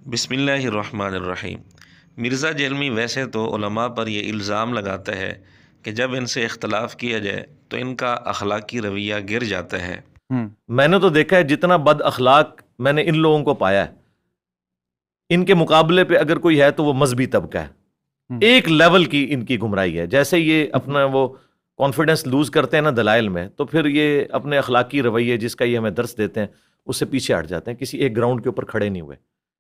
बिस्मिल्लाहिर्रहमानिर्रहीम। मिर्ज़ा जेलमी वैसे तो उलमा पर ये इल्ज़ाम लगाता है कि जब इनसे इख्तलाफ किया जाए तो इनका अखलाकी रवैया गिर जाता है। मैंने तो देखा है जितना बद अखलाक मैंने इन लोगों को पाया है, इनके मुकाबले पे अगर कोई है तो वो मजहबी तबका है। एक लेवल की इनकी गुमराही है। जैसे ये अपना वो कॉन्फिडेंस लूज करते हैं ना दलाइल में, तो फिर ये अपने अखलाकी रवैये जिसका ये हमें दर्स देते हैं उससे पीछे हट जाते हैं, किसी एक ग्राउंड के ऊपर खड़े नहीं हुए।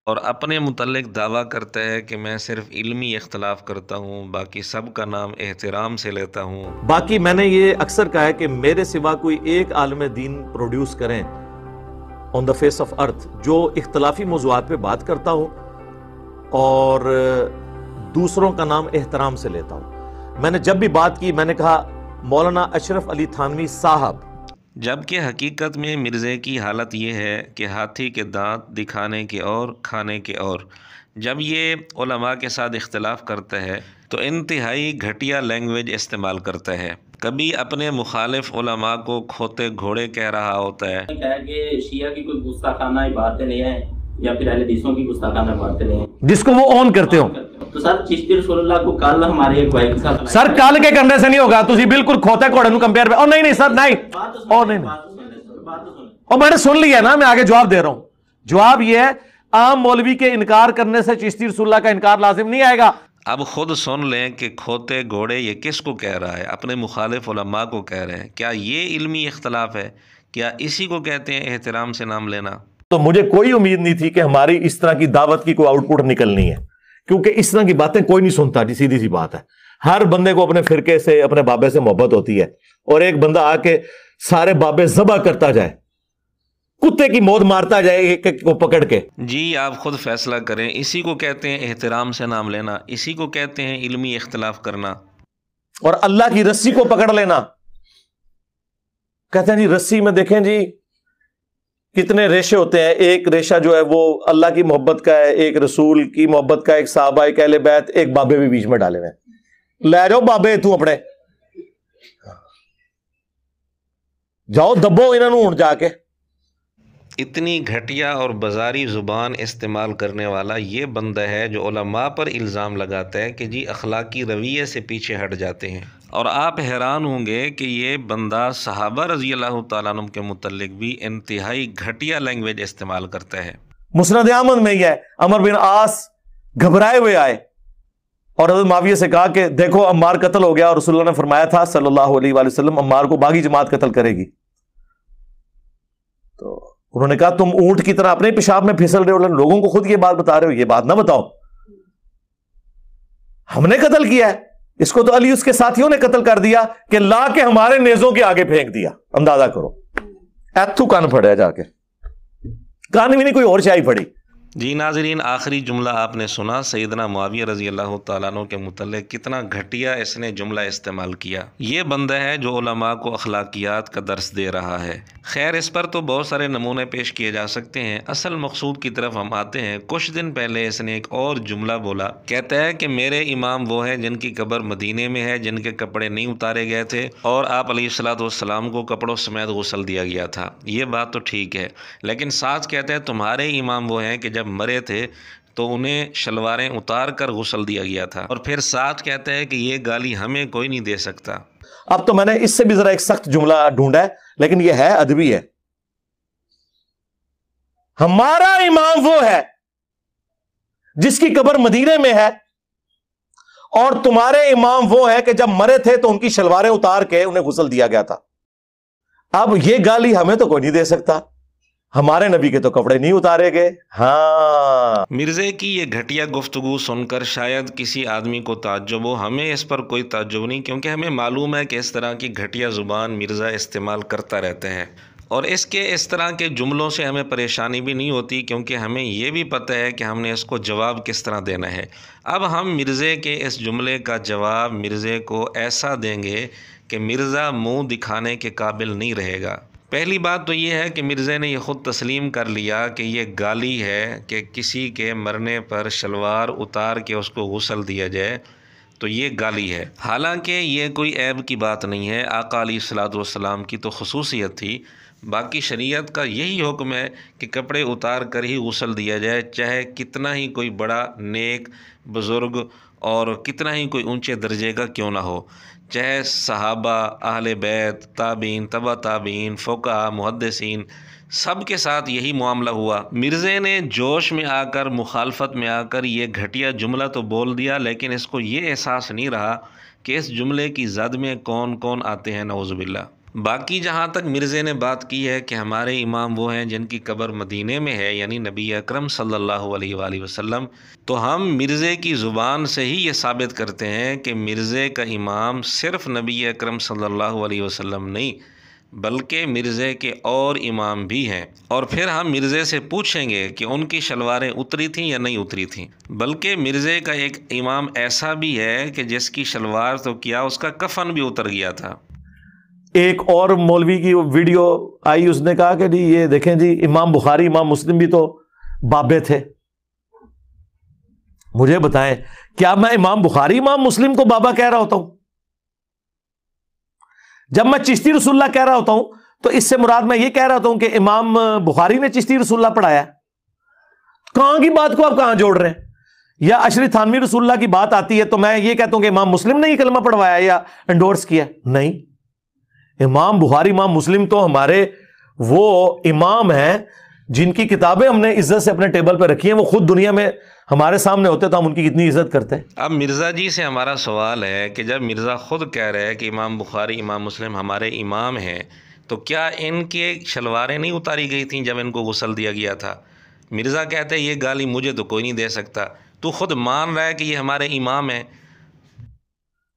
और अपने मुतल्लिक दावा करता है कि मैं सिर्फ इल्मी इख्तलाफ करता हूँ, बाकी सब का नाम एहतराम से लेता हूँ। बाकी मैंने ये अक्सर कहा है कि मेरे सिवा कोई एक आलिम दीन प्रोड्यूस करें on the face of earth जो इख्तलाफी मौज़ूआत पे बात करता हो और दूसरों का नाम एहतराम से लेता हूँ। मैंने जब भी बात की मैंने कहा मौलाना अशरफ अली थानवी साहब, जबकि हकीकत में मिर्ज़े की हालत ये है कि हाथी के दांत दिखाने के और खाने के और। जब ये उलमा के साथ इख्तलाफ करता है तो इंतहाई घटिया लैंग्वेज इस्तेमाल करता है। कभी अपने मुखालिफ उलमा को खोते घोड़े कह रहा होता है कि शिया की कोई गुस्ताखाना बातें नहीं है या फिर अहले हदीसों की गुस्ताखाना बातें नहीं है, जिसको वो ऑन करते हो। तो सर चिश्ती रसूलुल्लाह को कल हमारे एक भाई के साथ सर कल के करने से नहीं होगा, तुझे बिल्कुल खोते घोड़े नु कंपेयर पे। और नहीं सर नहीं, और नहीं और मैंने सुन लिया ना, मैं आगे जवाब दे रहा हूं। जवाब ये है आम मौलवी के इनकार करने से चिश्ती रसूलुल्लाह का इनकार लाजिम नहीं आएगा। अब खुद सुन लें कि खोते घोड़े ये किसको कह रहा है, अपने मुखालिफ उलमा को कह रहे हैं। क्या ये इल्मी इख्तलाफ है? क्या इसी को कहते हैं एहतराम से नाम लेना? तो मुझे कोई उम्मीद नहीं थी कि हमारी इस तरह की दावत की कोई आउटपुट निकलनी है, क्योंकि इस तरह की बातें कोई नहीं सुनता। सीधी सी बात है, हर बंदे को अपने फिरके से अपने बाबे से मोहब्बत होती है, और एक बंदा आके सारे बाबे ज़बह करता जाए, कुत्ते की मौत मारता जाए एक एक को पकड़ के। जी आप खुद फैसला करें। इसी को कहते हैं एहतराम से नाम लेना, इसी को कहते हैं इल्मी इख्तलाफ करना। और अल्लाह की रस्सी को पकड़ लेना। कहते हैं जी रस्सी में देखें जी कितने रेशे होते हैं, एक रेशा जो है वो अल्लाह की मोहब्बत का है, एक रसूल की मोहब्बत का, एक साहबा, एक अहले बैत, एक बाबे भी बीच में डाले हुए। ले जाओ बाबे तू अपने, जाओ दबो इन्होंने हूं जाके। इतनी घटिया और बाजारी ज़ुबान इस्तेमाल करने वाला ये बंदा है जो उलमा पर इल्ज़ाम लगाता है कि जी अखलाकी रवैये से पीछे हट जाते हैं। और आप हैरान होंगे कि ये बंदा सहाबा रज़ी अल्लाह तआला अन्हुम के मुतल्लिक भी इंतहाई घटिया लैंग्वेज इस्तेमाल करता है। मुस्नद अहमद में ही है, अमर बिन आस घबराए हुए आए और हज़रत मुआविया से कहा कि देखो अम्मार कत्ल हो गया और रसूलुल्लाह ने फरमाया था सल्लल्लाहु अलैहि वसल्लम अम्मार को बागी जमात कत्ल करेगी। तो उन्होंने कहा तुम ऊंट की तरह अपने पेशाब में फिसल रहे हो, लोगों को खुद ये बात बता रहे हो, ये बात ना बताओ। हमने कत्ल किया है इसको, तो अली उसके साथियों ने कत्ल कर दिया कि ला के हमारे नेजों के आगे फेंक दिया। अंदाजा करो, एथू कान फड़ा जाके, कान भी नहीं कोई और शाही पड़ी। जी नाज़रीन, आखिरी जुमला आपने सुना सैयदना मुआविया रज़ी अल्लाह तआला अन्हु के मुतल्लिक़, कितना घटिया इसने जुमला इस्तेमाल किया। ये बंदा है जो उलमा को अखलाकियात का दर्स दे रहा है। खैर इस पर तो बहुत सारे नमूने पेश किए जा सकते हैं। असल मकसूद की तरफ हम आते हैं। कुछ दिन पहले इसने एक और जुमला बोला, कहता है कि मेरे इमाम वो हैं जिनकी कब्र मदीने में है, जिनके कपड़े नहीं उतारे गए थे और आप अलैहिस्सलाम को कपड़ों समेत गुस्ल दिया गया था। ये बात तो ठीक है, लेकिन साथ कहता है तुम्हारे इमाम वो हैं कि जब मरे थे तो उन्हें शलवारें उतार कर गुस्ल दिया गया था। और फिर साथ कहता है कि ये गाली हमें कोई नहीं दे सकता। अब तो मैंने इससे भी जरा एक सख्त जुमला ढूंढा है, लेकिन यह है अदबी है। हमारा इमाम वो है जिसकी कब्र मदीने में है और तुम्हारे इमाम वो है कि जब मरे थे तो उनकी शलवारें उतार के उन्हें गुस्ल दिया गया था। अब ये गाली हमें तो कोई नहीं दे सकता, हमारे नबी के तो कपड़े नहीं उतारे गए। हाँ, मिर्ज़े की ये घटिया गुफ्तगू सुनकर शायद किसी आदमी को ताज्जुब हो, हमें इस पर कोई ताज्जुब नहीं, क्योंकि हमें मालूम है कि इस तरह की घटिया ज़ुबान मिर्ज़ा इस्तेमाल करता रहता है। और इसके इस तरह के जुमलों से हमें परेशानी भी नहीं होती, क्योंकि हमें ये भी पता है कि हमने इसको जवाब किस तरह देना है। अब हम मिर्ज़े के इस जुमले का जवाब मिर्ज़े को ऐसा देंगे कि मिर्ज़ा मुँह दिखाने के काबिल नहीं रहेगा। पहली बात तो ये है कि मिर्ज़े ने यह ख़ुद तस्लीम कर लिया कि ये गाली है कि किसी के मरने पर शलवार उतार के उसको गुस्ल दिया जाए, तो ये गाली है। हालांकि ये कोई ऐब की बात नहीं है, आका अलैहिस्सलातु वस्सलाम की तो खुसूसियत थी। باقی شریعت کا یہی حکم ہے کہ کپڑے اتار کر ہی غسل دیا جائے، چاہے کتنا ہی کوئی بڑا نیک بزرگ اور کتنا ہی کوئی اونچے درجے کا کیوں نہ ہو، چاہے صحابہ، اہل بیت، تابعین، تبع تابعین، فقہاء، محدثین، سب کے ساتھ یہی معاملہ ہوا۔ مرزے نے جوش میں آ کر، مخالفت میں آ کر یہ گھٹیا جملہ تو بول دیا، لیکن اس کو یہ احساس نہیں رہا کہ اس جملے کی زد میں کون کون آتے ہیں، نعوذ باللہ۔ باقی جہاں تک مرزے نے بات کی ہے کہ ہمارے امام وہ ہیں جن کی قبر مدینے میں ہے، یعنی نبی اکرم صلی اللہ علیہ وآلہ وسلم، تو ہم مرزے کی زبان سے ہی یہ ثابت کرتے ہیں کہ مرزے کا امام صرف نبی اکرم صلی اللہ علیہ وسلم نہیں بلکہ مرزے کے اور امام بھی ہیں، اور پھر ہم مرزے سے پوچھیں گے کہ ان کی شلواریں اتری تھیں یا نہیں اتری تھیں۔ بلکہ مرزے کا ایک امام ایسا بھی ہے کہ جس کی شلوار تو کیا، اس کا کفن بھی اتر گیا تھا۔ ایک اور مولوی کی ویڈیو آئی، اس نے کہا کہ جی یہ دیکھیں جی امام بخاری امام مسلم بھی تو بابے تھے۔ مجھے بتائیں کیا میں امام بخاری امام مسلم کو بابا کہہ رہا ہوتا ہوں؟ جب میں چشتی رسول اللہ کہہ رہا ہوتا ہوں تو اس سے مراد میں یہ کہہ رہا ہوتا ہوں کہ امام بخاری نے چشتی رسول اللہ پڑھایا؟ کہاں کی بات کو آپ کہاں جوڑ رہے ہیں؟ یا اشری تھانوی رسول اللہ کی بات آتی ہے تو میں یہ کہتا ہوں کہ امام مسلم نے یہ کلمہ پڑھوایا یا انڈورس کیا؟ نہیں، امام بخاری امام مسلم تو ہمارے وہ امام ہیں جن کی کتابیں ہم نے عزت سے اپنے ٹیبل پہ رکھی ہیں، وہ خود دنیا میں ہمارے سامنے ہوتے تو ہم ان کی کتنی عزت کرتے ہیں۔ اب مرزا جی سے ہمارا سوال ہے کہ جب مرزا خود کہہ رہے ہیں کہ امام بخاری امام مسلم ہمارے امام ہیں، تو کیا ان کے شلواریں نہیں اتاری گئی تھیں جب ان کو غسل دیا گیا تھا؟ مرزا کہتے ہیں یہ گالی مجھے تو کوئی نہیں دے سکتا، تو خود مان رہا ہے کہ یہ ہمارے امام ہیں۔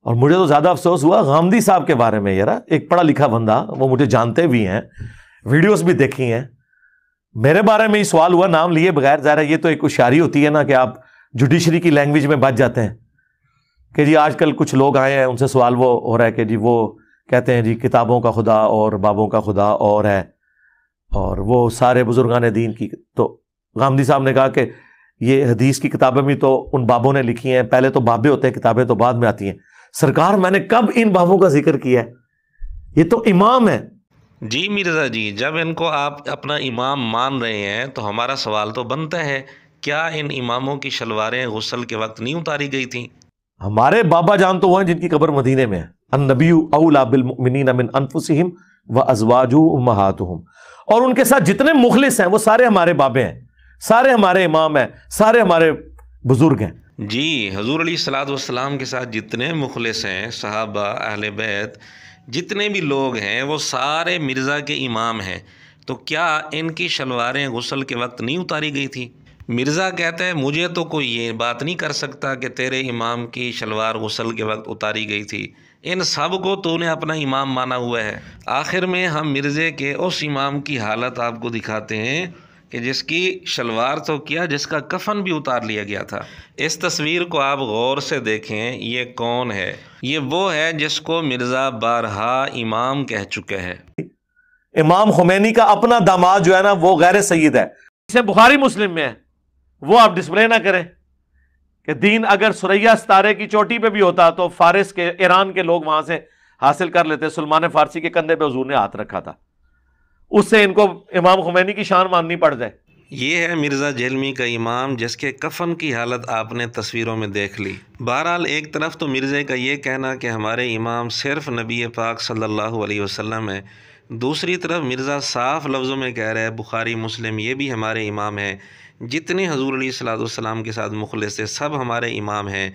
اور مجھے تو زیادہ افسوس ہوا غامدی صاحب کے بارے میں، یار ایک پڑھا لکھا بندہ، وہ مجھے جانتے بھی ہیں، ویڈیوز بھی دیکھی ہیں، میرے بارے میں ہی سوال ہوا نام لیے بغیر۔ ظاہر ہے یہ تو ایک ہوشیاری ہوتی ہے نا کہ آپ جوڈیشری کی لینگویج میں بچ جاتے ہیں کہ جی آج کل کچھ لوگ آئے ہیں ان سے سوال وہ ہو رہا ہے کہ جی وہ کہتے ہیں جی کتابوں کا خدا اور بابوں کا خدا اور ہے، اور وہ سارے بزرگان دین کی۔ تو غامدی صاحب نے کہا کہ یہ حدیث کی کتابیں بھی تو ان بابوں نے لکھی ہیں، پہلے تو بابے ہوتے ہیں، کتابیں تو بعد میں آتی ہیں۔ سرکار میں نے کب ان بابوں کا ذکر کیا ہے؟ یہ تو امام ہے۔ جی مرزا جی، جب ان کو آپ اپنا امام مان رہے ہیں تو ہمارا سوال تو بنتا ہے کیا ان اماموں کی شلواریں غسل کے وقت نہیں اتاری گئی تھیں؟ ہمارے بابا جان تو وہ ہیں جن کی قبر مدینے میں ہے۔ النبی اولی بالمؤمنین من انفسہم وازواجہ امہاتہم، اور ان کے ساتھ جتنے مخلص ہیں وہ سارے ہمارے بابے ہیں، سارے ہمارے امام ہیں، سارے ہمارے بزرگ ہیں۔ جی، حضور علیہ الصلوۃ والسلام کے ساتھ جتنے مخلص ہیں، صحابہ، اہل بیت، جتنے بھی لوگ ہیں وہ سارے مرزا کے امام ہیں، تو کیا ان کی شلواریں غسل کے وقت نہیں اتاری گئی تھی؟ مرزا کہتا ہے مجھے تو کوئی یہ بات نہیں کر سکتا کہ تیرے امام کی شلوار غسل کے وقت اتاری گئی تھی، ان سب کو تو نے اپنا امام مانا ہوا ہے۔ آخر میں ہم مرزے کے اس امام کی حالت آپ کو دکھاتے ہیں کہ جس کی شلوار تو کیا، جس کا کفن بھی اتار لیا گیا تھا۔ اس تصویر کو آپ غور سے دیکھیں، یہ کون ہے؟ یہ وہ ہے جس کو مرزا بارہا امام کہہ چکے ہے۔ امام خمینی کا اپنا داماد جو ہے نا وہ غیر سید ہے، اسے بخاری مسلم میں ہے، وہ آپ ڈسپلے نہ کریں کہ دین اگر ثریا ستارے کی چوٹی پہ بھی ہوتا تو فارس کے، ایران کے لوگ وہاں سے حاصل کر لیتے۔ سلمان فارسی کے کندھے پہ حضور نے ہاتھ رکھا تھا، اس سے ان کو امام خمینی کی شان ماننی پڑ جائے۔ یہ ہے مرزا جہلمی کا امام جس کے کفن کی حالت آپ نے تصویروں میں دیکھ لی۔ بہرحال ایک طرف تو مرزے کا یہ کہنا کہ ہمارے امام صرف نبی پاک صلی اللہ علیہ وسلم ہے، دوسری طرف مرزا صاف لفظوں میں کہہ رہا ہے بخاری مسلم یہ بھی ہمارے امام ہیں، جتنے حضور علیہ الصلوۃ والسلام کے ساتھ مخلص تھے سب ہمارے امام ہیں۔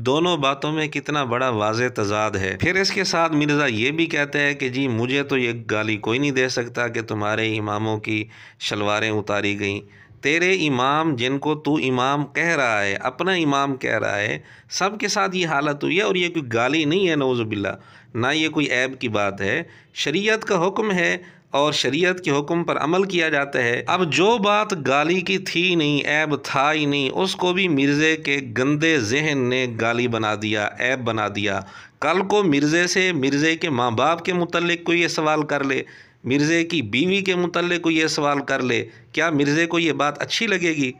دونوں باتوں میں کتنا بڑا واضح تضاد ہے۔ پھر اس کے ساتھ مرزا یہ بھی کہتا ہے کہ جی مجھے تو یہ گالی کوئی نہیں دے سکتا کہ تمہارے اماموں کی شلواریں اتاری گئیں۔ تیرے امام جن کو تو امام کہہ رہا ہے، اپنا امام کہہ رہا ہے، سب کے ساتھ یہ حالت ہوئی ہے، اور یہ کوئی گالی نہیں ہے نعوذ باللہ، نہ یہ کوئی عیب کی بات ہے، شریعت کا حکم ہے اور شریعت کے حکم پر عمل کیا جاتا ہے۔ اب جو بات گالی کی تھی نہیں، عیب تھا ہی نہیں، اس کو بھی مرزے کے گندے ذہن نے گالی بنا دیا، عیب بنا دیا۔ کل کو مرزے سے، مرزے کے ماں باپ کے متعلق کوئی یہ سوال کر لے، مرزے کی بیوی کے متعلق کوئی یہ سوال کر لے، کیا مرزے کو یہ بات اچھی لگے گی؟